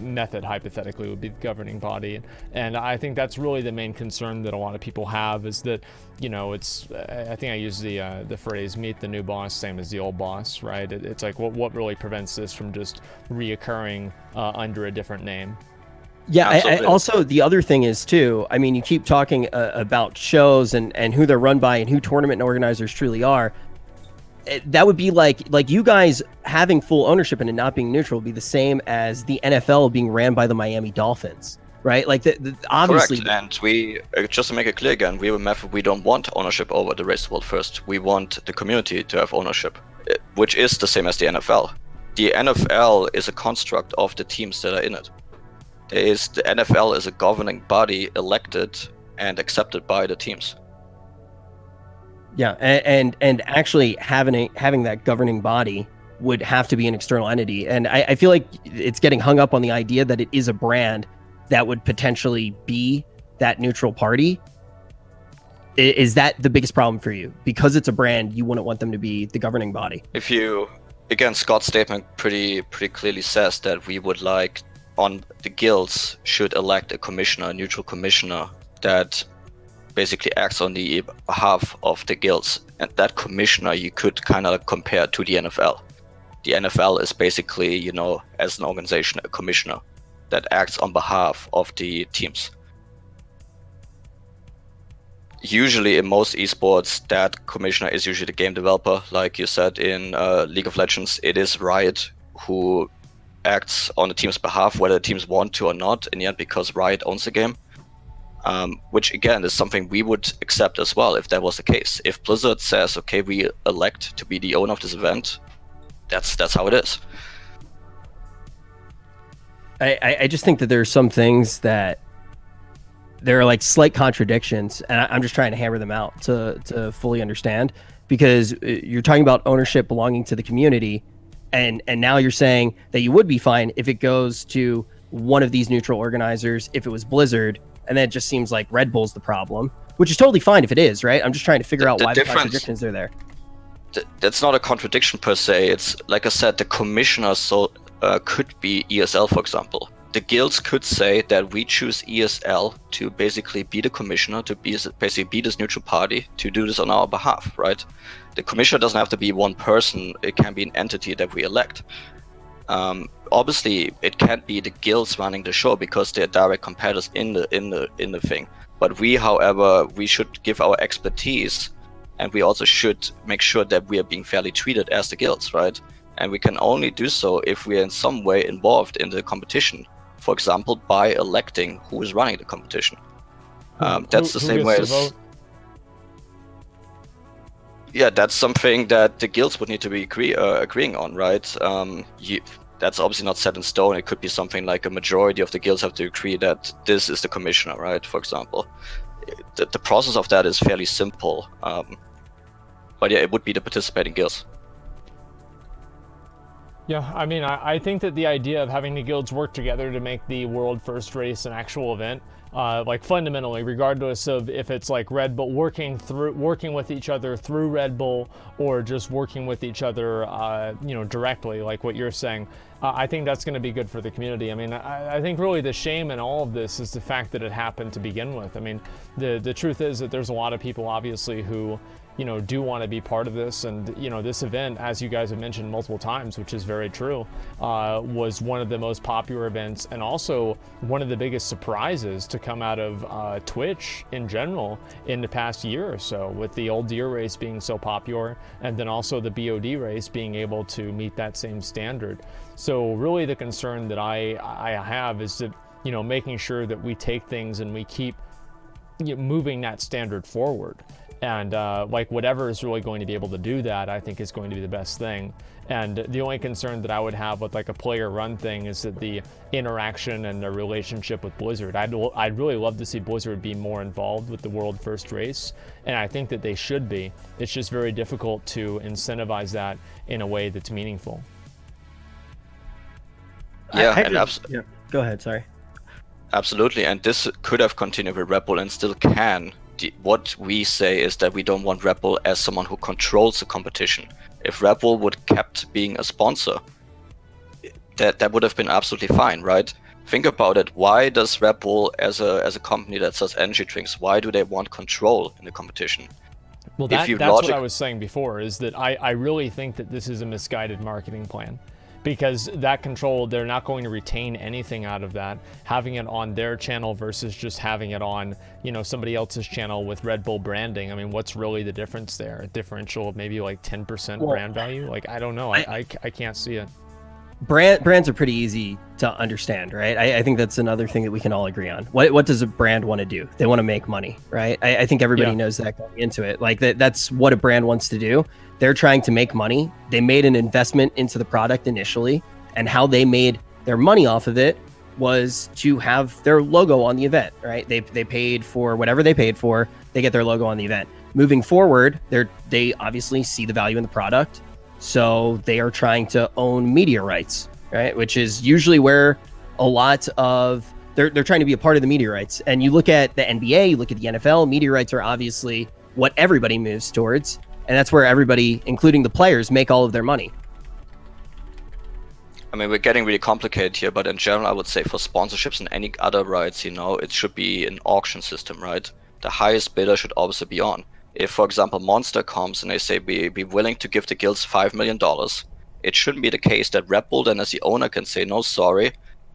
Method hypothetically would be the governing body. And I think that's really the main concern that a lot of people have, is that, you know, it's, I think I use the phrase, meet the new boss, same as the old boss, right? It's like, what really prevents this from just reoccurring under a different name? Yeah, Absolutely. also the other thing is too. I mean, you keep talking about shows and who they're run by and who tournament organizers truly are. That would be like you guys having full ownership and it not being neutral would be the same as the NFL being ran by the Miami Dolphins, right? Like obviously. Correct. And we just to make it clear again, we don't want ownership over the race world first. We want the community to have ownership, which is the same as the NFL. The NFL is a construct of the teams that are in it. The NFL is a governing body elected and accepted by the teams. Yeah, and actually having that governing body would have to be an external entity, and I feel like it's getting hung up on the idea that it is a brand that would potentially be that neutral party. Is that the biggest problem for you? Because it's a brand, you wouldn't want them to be the governing body. If you, again, Scott's statement pretty clearly says that we would like on the guilds should elect a commissioner, a neutral commissioner that basically acts on the behalf of the guilds, and that commissioner you could kind of compare to the NFL. The NFL is basically, you know, as an organization, a commissioner that acts on behalf of the teams. Usually in most esports, that commissioner is usually the game developer. Like you said, in League of Legends, it is Riot who acts on the team's behalf, whether the teams want to or not, in the end, because Riot owns the game. Which again is something we would accept as well if that was the case. If Blizzard says, okay, we elect to be the owner of this event, that's how it is. I just think that there are some things that there are like slight contradictions, and I'm just trying to hammer them out to fully understand, because you're talking about ownership belonging to the community, and now you're saying that you would be fine if it goes to one of these neutral organizers, if it was Blizzard. And then it just seems like Red Bull's the problem, which is totally fine if it is, right? I'm just trying to figure out why the contradictions are there. That's not a contradiction per se. It's like I said, the commissioner could be ESL, for example. The guilds could say that we choose ESL to basically be the commissioner, to basically be this neutral party, to do this on our behalf, right? The commissioner doesn't have to be one person. It can be an entity that we elect. Obviously, it can't be the guilds running the show because they're direct competitors in the thing. But we, however, we should give our expertise, and we also should make sure that we are being fairly treated as the guilds, right? And we can only do so if we are in some way involved in the competition. For example, by electing who is running the competition. That's the same way as. Yeah, that's something that the guilds would need to be agreeing on, right? That's obviously not set in stone. It could be something like a majority of the guilds have to agree that this is the commissioner, right? For example, the process of that is fairly simple. But yeah, it would be the participating guilds. Yeah, I mean, I think that the idea of having the guilds work together to make the world first race an actual event, like fundamentally, regardless of if it's like Red Bull working with each other through Red Bull or just working with each other, directly, like what you're saying, I think that's going to be good for the community. I mean, I think really the shame in all of this is the fact that it happened to begin with. I mean, the truth is that there's a lot of people, obviously, who do want to be part of this, and this event, as you guys have mentioned multiple times, which is very true, was one of the most popular events and also one of the biggest surprises to come out of Twitch in general in the past year or so, with the old deer race being so popular, and then also the BOD race being able to meet that same standard. So really the concern that I have is that making sure that we take things and we keep moving that standard forward. And like whatever is really going to be able to do that, I think is going to be the best thing. And the only concern that I would have with like a player run thing is that the interaction and the relationship with Blizzard. I'd really love to see Blizzard be more involved with the world first race, and I think that they should be. It's just very difficult to incentivize that in a way that's meaningful. Yeah, Go ahead, sorry. Absolutely, and this could have continued with Red Bull and still can. What we say is that we don't want Red Bull as someone who controls the competition. If Red Bull would kept being a sponsor, that would have been absolutely fine, right? Think about it. Why does Red Bull, as a company that sells energy drinks, why do they want control in the competition? Well, that's what I was saying before, is that I really think that this is a misguided marketing plan. because that control, they're not going to retain anything out of that, having it on their channel versus just having it on, you know, somebody else's channel with Red Bull branding. I mean, what's really the difference there? A differential of maybe like 10% brand value? Like, I don't know. I can't see it. Brands are pretty easy to understand, right? I think that's another thing that we can all agree on. What does a brand want to do? They want to make money, right? I think everybody knows that going into it. Like that's what a brand wants to do. They're trying to make money. They made an investment into the product initially, and how they made their money off of it was to have their logo on the event, right? They paid for whatever they paid for. They get their logo on the event. Moving forward, they obviously see the value in the product. So they are trying to own media rights, right? Which is usually where a lot of they're trying to be a part of the media rights. And you look at the NBA, you look at the NFL, media rights are obviously what everybody moves towards. And that's where everybody, including the players, make all of their money. I mean, we're getting really complicated here, but in general, I would say for sponsorships and any other rights, you know, it should be an auction system, right? The highest bidder should obviously be on. If, for example, Monster comes and they say be willing to give the guilds $5 million, it shouldn't be the case that Red Bull then as the owner can say, no, sorry,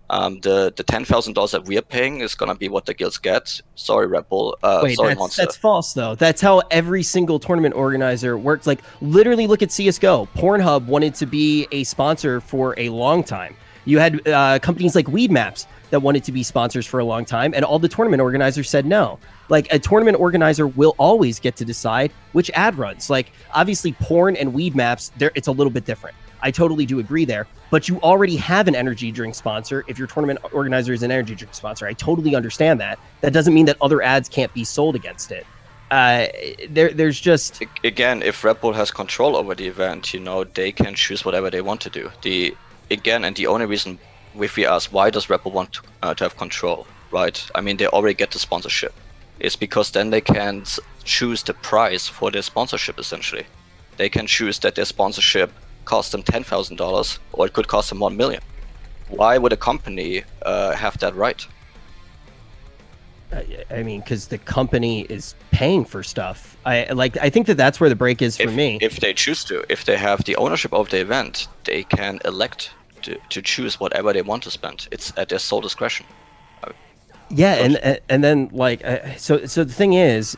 the $10,000 that we are paying is going to be what the guilds get. Sorry, Red Bull. Wait, sorry, Monster. That's false, though. That's how every single tournament organizer works. Like, literally look at CSGO. Pornhub wanted to be a sponsor for a long time. You had companies like Weed Maps that wanted to be sponsors for a long time, and all the tournament organizers said no. Like, a tournament organizer will always get to decide which ad runs. Like, obviously, porn and Weed Maps, it's a little bit different. I totally do agree there. But you already have an energy drink sponsor if your tournament organizer is an energy drink sponsor. I totally understand that. That doesn't mean that other ads can't be sold against it. There's just... Again, if Red Bull has control over the event, you know, they can choose whatever they want to do. The only reason if we ask why does Red Bull want to have control, right? I mean, they already get the sponsorship. It's because then they can choose the price for their sponsorship, essentially. They can choose that their sponsorship costs them $10,000 or it could cost them $1 million. Why would a company have that right? I mean, because the company is paying for stuff. I think that's where the break is for me. If they choose to, if they have the ownership of the event, they can elect to choose whatever they want to spend. It's at their sole discretion. Yeah, and then like so the thing is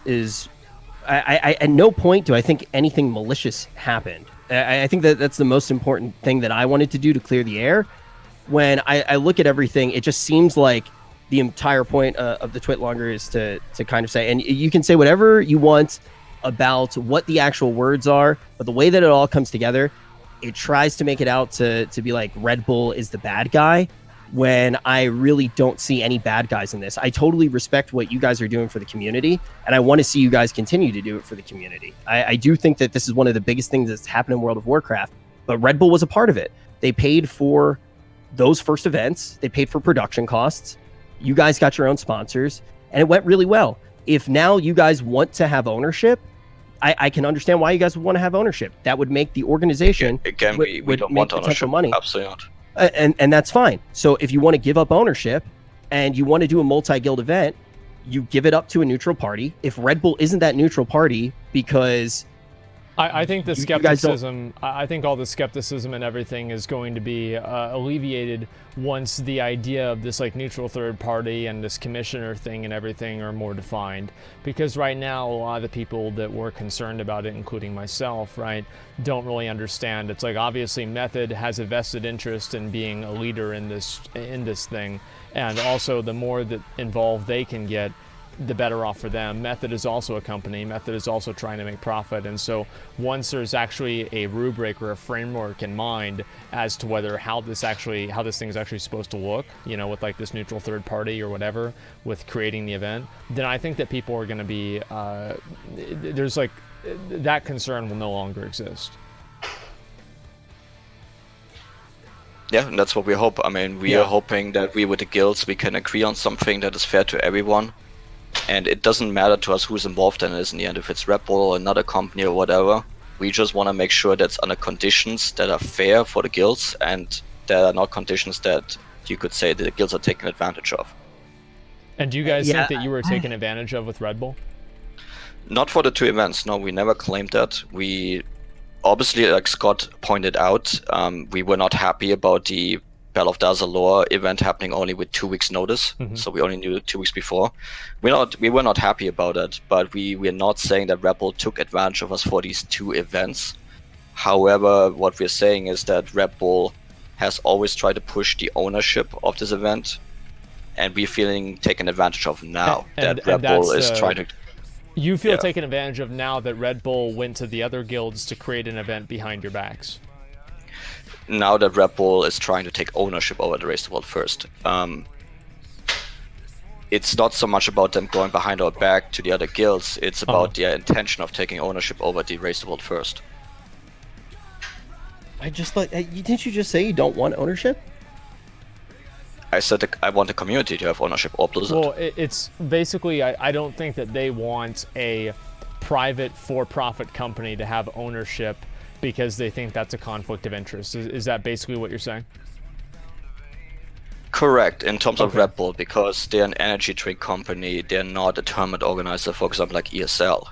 I at no point do I think anything malicious happened. I think that's the most important thing that I wanted to do to clear the air. When I look at everything, it just seems like the entire point of the tweet longer is to kind of say, and you can say whatever you want about what the actual words are, but the way that it all comes together, it tries to make it out to be like Red Bull is the bad guy, when I really don't see any bad guys in this. I totally respect what you guys are doing for the community, and I want to see you guys continue to do it for the community. I do think that this is one of the biggest things that's happened in World of Warcraft, but Red Bull was a part of it. They paid for those first events. They paid for production costs. You guys got your own sponsors, and it went really well. If now you guys want to have ownership, I can understand why you guys would want to have ownership. That would make the organization we don't want ownership. Money. Absolutely not. And that's fine. So if you want to give up ownership and you want to do a multi-guild event, you give it up to a neutral party. If Red Bull isn't that neutral party, because I think the skepticism, I think all the skepticism and everything is going to be alleviated once the idea of this like neutral third party and this commissioner thing and everything are more defined. Because right now, a lot of the people that were concerned about it, including myself, right, don't really understand. It's like, obviously Method has a vested interest in being a leader in this thing. And also the more that involved they can get, the better off for them. Method is also a company. Method is also trying to make profit. And so once there's actually a rubric or a framework in mind as to whether how this thing is actually supposed to look, you know, with like this neutral third party or whatever, with creating the event, then I think that people are going to be, there's like, that concern will no longer exist. Yeah, and that's what we hope. I mean, we are hoping that we with the guilds, we can agree on something that is fair to everyone. And it doesn't matter to us who's involved in this in the end, if it's Red Bull or another company or whatever. We just want to make sure that's under conditions that are fair for the guilds and that are not conditions that you could say that the guilds are taking advantage of. And do you guys think that you were taken advantage of with Red Bull? Not for the two events, no, we never claimed that. We obviously, like Scott pointed out, we were not happy about the Battle of Dazalore event happening only with 2 weeks notice. So we only knew 2 weeks before. We were not happy about it, but we're not saying that Redbull took advantage of us for these 2 events. However, what we're saying is that Redbull has always tried to push the ownership of this event, and we're feeling taken advantage of now that Redbull is trying to. You feel taken advantage of now that Red Bull went to the other guilds to create an event behind your backs. Now that Redbull is trying to take ownership over the Race the World first. It's not so much about them going behind our back to the other guilds, it's about their intention of taking ownership over the Race the World first. I just like, didn't you just say you don't want ownership? I said I want the community to have ownership or Blizzard. Well, it's basically, I don't think that they want a private for-profit company to have ownership because they think that's a conflict of interest. Is that basically what you're saying? Correct, in terms of Red Bull, because they're an energy drink company, they're not a tournament organizer, for example, like ESL.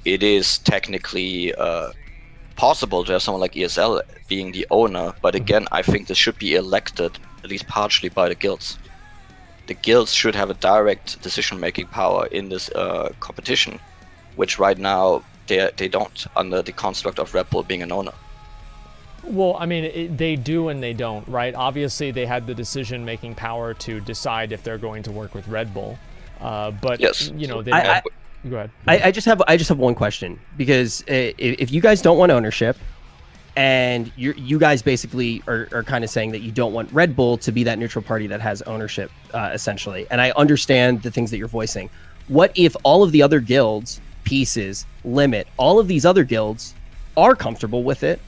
It is technically possible to have someone like ESL being the owner, but again, I think this should be elected, at least partially, by the guilds. The guilds should have a direct decision-making power in this competition, which right now they don't, under the construct of Red Bull being an owner. Well, I mean, they do and they don't, right? Obviously, they had the decision-making power to decide if they're going to work with Red Bull, but yes. You know, they go ahead. I just have one question, because if you guys don't want ownership, and you guys basically are kind of saying that you don't want Red Bull to be that neutral party that has ownership, essentially, and I understand the things that you're voicing. What if all of the other guilds, Pieces, Limit, all of these other guilds are comfortable with it?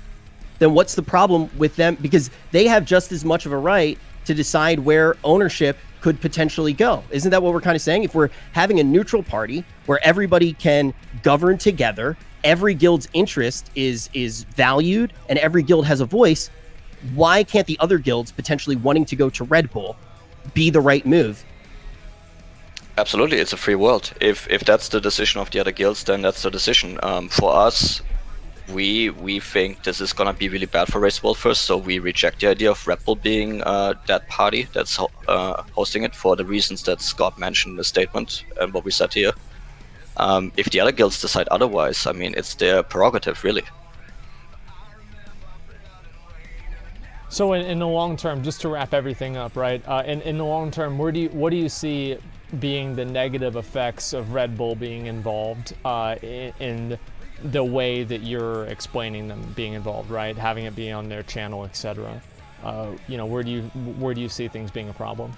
Then what's the problem with them? Because they have just as much of a right to decide where ownership could potentially go. Isn't that what we're kind of saying? If we're having a neutral party where everybody can govern together, every guild's interest is valued, and every guild has a voice, why can't the other guilds potentially wanting to go to Red Bull be the right move? Absolutely, it's a free world. If that's the decision of the other guilds, then that's the decision. For us, we think this is gonna be really bad for Race World first, so we reject the idea of Red Bull being that party that's hosting it for the reasons that Scott mentioned in the statement and what we said here. If the other guilds decide otherwise, I mean, it's their prerogative, really. So in the long term, just to wrap everything up, right? In the long term, what do you see being the negative effects of Red Bull being involved in the way that you're explaining them being involved, right? Having it be on their channel, etc. You know, where do you see things being a problem?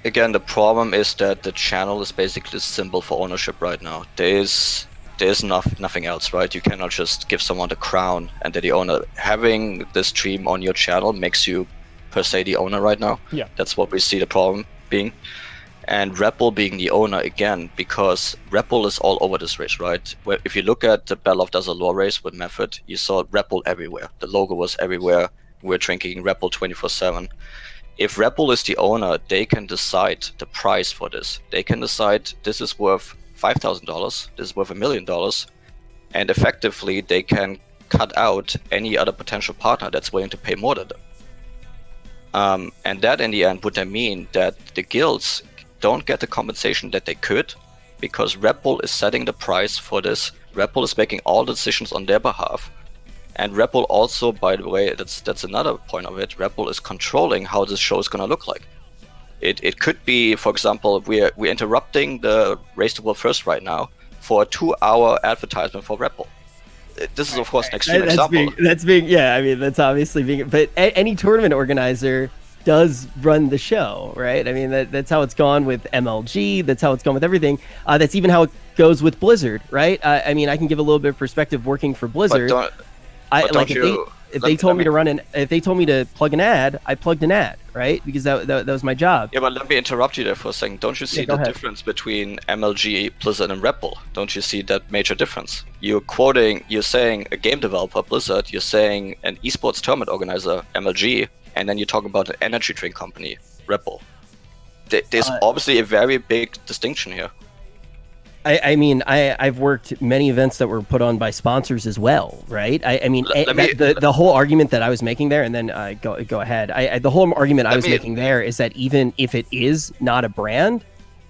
Again, the problem is that the channel is basically a symbol for ownership right now. There's nothing else, right? You cannot just give someone the crown and they're the owner. Having this stream on your channel makes you per se the owner right now. Yeah. That's what we see the problem being. And Red Bull being the owner again, because Red Bull is all over this race, right? Where if you look at the Battle of Dazalore race with Method, you saw Red Bull everywhere. The logo was everywhere. We're drinking Red Bull 24/7. If Red Bull is the owner, they can decide the price for this. They can decide this is worth $5,000, this is worth $1 million, and effectively they can cut out any other potential partner that's willing to pay more than them. And that in the end would then mean that the guilds don't get the compensation that they could, because Red Bull is setting the price for this. Red Bull is making all the decisions on their behalf. And Red Bull also, by the way, that's another point of it, Red Bull is controlling how this show is going to look like. It could be, for example, we're interrupting the Race the World First right now for a 2-hour advertisement for Red Bull. This is, of course, an extreme example. That's obviously being, but any tournament organizer does run the show, right? I mean, that's how it's gone with MLG. That's how it's gone with everything. That's even how it goes with Blizzard, right? I mean, I can give a little bit of perspective working for Blizzard. If they told me to plug an ad, I plugged an ad, right? Because that was my job. Yeah, but let me interrupt you there for a second. Don't you see the difference between MLG, Blizzard, and Red Bull? Don't you see that major difference? You're saying a game developer, Blizzard, you're saying an esports tournament organizer, MLG, and then you're talking about an energy drink company, Red Bull. There's obviously a very big distinction here. I mean, I've worked many events that were put on by sponsors as well, right? I mean, the whole argument that I was making there, and then go ahead. The whole argument I was making there is that even if it is not a brand,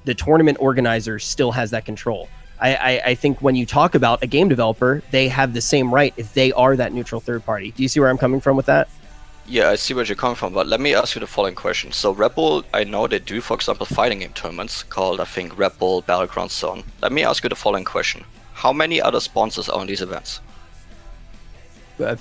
the tournament organizer still has that control. I think when you talk about a game developer, they have the same right if they are that neutral third party. Do you see where I'm coming from with that? Yeah, I see where you're coming from, but let me ask you the following question. So Redbull, I know they do, for example, fighting game tournaments called, I think, Redbull Battleground Zone. Let me ask you the following question. How many other sponsors are on these events? I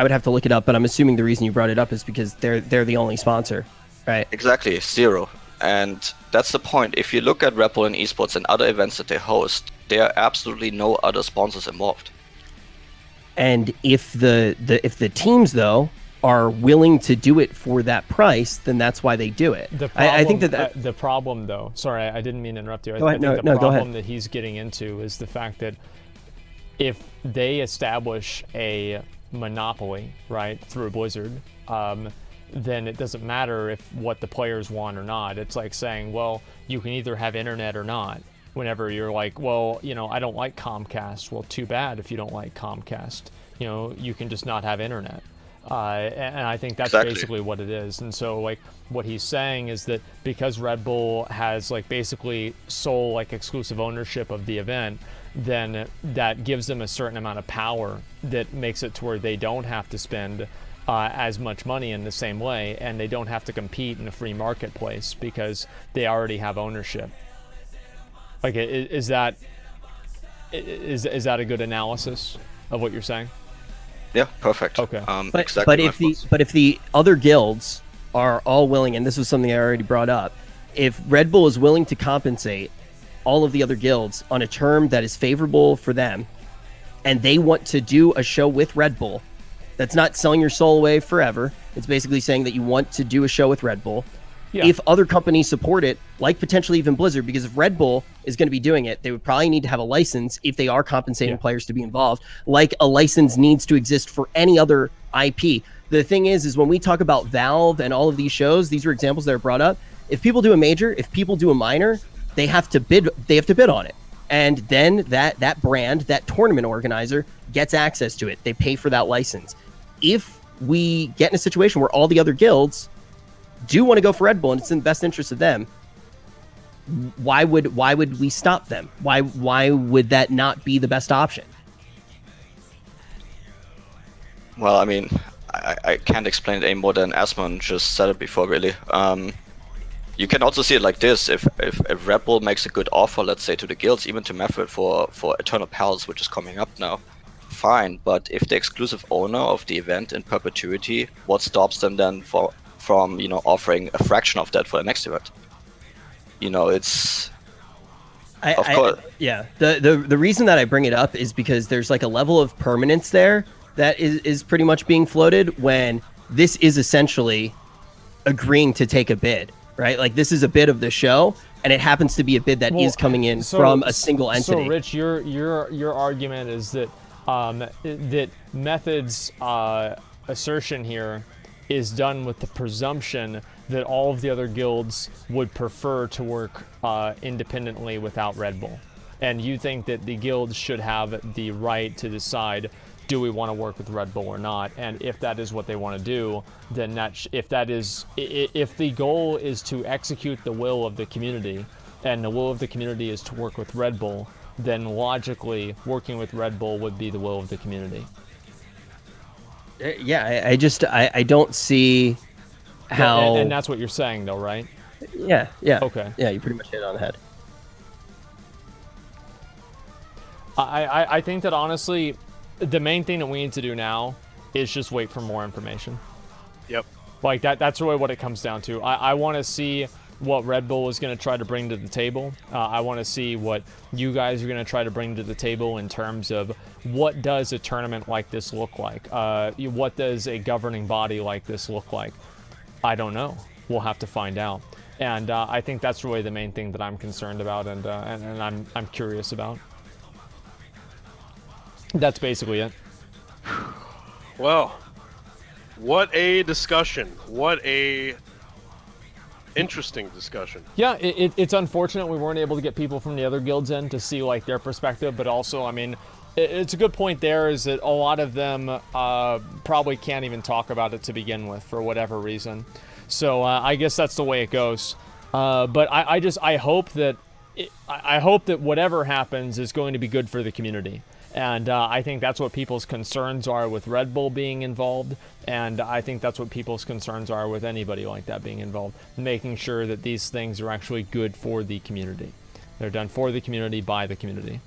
would have to look it up, but I'm assuming the reason you brought it up is because they're the only sponsor, right? Exactly, 0. And that's the point. If you look at Redbull and esports and other events that they host, there are absolutely no other sponsors involved. And if the teams though are willing to do it for that price, then that's why they do it. I think that the problem though. Sorry, I didn't mean to interrupt you. Go ahead. The go problem ahead. that he's getting into is the fact that if they establish a monopoly, right, through Blizzard, then it doesn't matter if what the players want or not. It's like saying, well, you can either have internet or not. Whenever you're like, well, I don't like Comcast. Well, too bad if you don't like Comcast. You can just not have internet. And I think that's basically what it is. And so, like, what he's saying is that because Red Bull has, like, basically sole, like, exclusive ownership of the event, then that gives them a certain amount of power that makes it to where they don't have to spend as much money in the same way, and they don't have to compete in a free marketplace because they already have ownership. Like, is that a good analysis of what you're saying? Yeah, perfect. Okay. But if the other guilds are all willing, and this was something I already brought up, if Red Bull is willing to compensate all of the other guilds on a term that is favorable for them, and they want to do a show with Red Bull, that's not selling your soul away forever. It's basically saying that you want to do a show with Red Bull. Yeah. If other companies support it, like potentially even Blizzard, because if Red Bull is going to be doing it, they would probably need to have a license if they are compensating players to be involved, like a license needs to exist for any other IP. The thing is when we talk about Valve and all of these shows, these are examples that are brought up. If people do a major, if people do a minor, they have to bid on it. And then that brand, that tournament organizer gets access to it. They pay for that license. If we get in a situation where all the other guilds do want to go for Red Bull and it's in the best interest of them, why would we stop them? Why would that not be the best option? Well, I mean, I can't explain it any more than Asmon just said it before, really. You can also see it like this: if Red Bull makes a good offer, let's say to the guilds, even to Method for Eternal Palace, which is coming up now, fine. But if the exclusive owner of the event in perpetuity, what stops them then from offering a fraction of that for the next event? It's of course. The reason that I bring it up is because there's like a level of permanence there that is pretty much being floated when this is essentially agreeing to take a bid, right? Like this is a bid of the show, and it happens to be a bid that is coming in from a single entity. So, Rich, your argument is that that Method's assertion here is done with the presumption that all of the other guilds would prefer to work independently without Red Bull. And you think that the guilds should have the right to decide, do we want to work with Red Bull or not? And if that is what they want to do, then if the goal is to execute the will of the community, and the will of the community is to work with Red Bull, then logically working with Red Bull would be the will of the community. Yeah, I don't see how. And that's what you're saying, though, right? Yeah. Okay. Yeah, you pretty much hit it on the head. I think that honestly, the main thing that we need to do now is just wait for more information. Yep. Like that's really what it comes down to. I want to see what Red Bull is going to try to bring to the table. I want to see what you guys are going to try to bring to the table in terms of what does a tournament like this look like? What does a governing body like this look like? I don't know. We'll have to find out. And I think that's really the main thing that I'm concerned about and I'm curious about. That's basically it. Well, what a discussion. What a Interesting discussion. Yeah, it's unfortunate we weren't able to get people from the other guilds in to see like their perspective, but also, I mean, it's a good point there is that a lot of them probably can't even talk about it to begin with for whatever reason. So I guess that's the way it goes. But I hope that whatever happens is going to be good for the community. And I think that's what people's concerns are with Redbull being involved. And I think that's what people's concerns are with anybody like that being involved. Making sure that these things are actually good for the community. They're done for the community, by the community.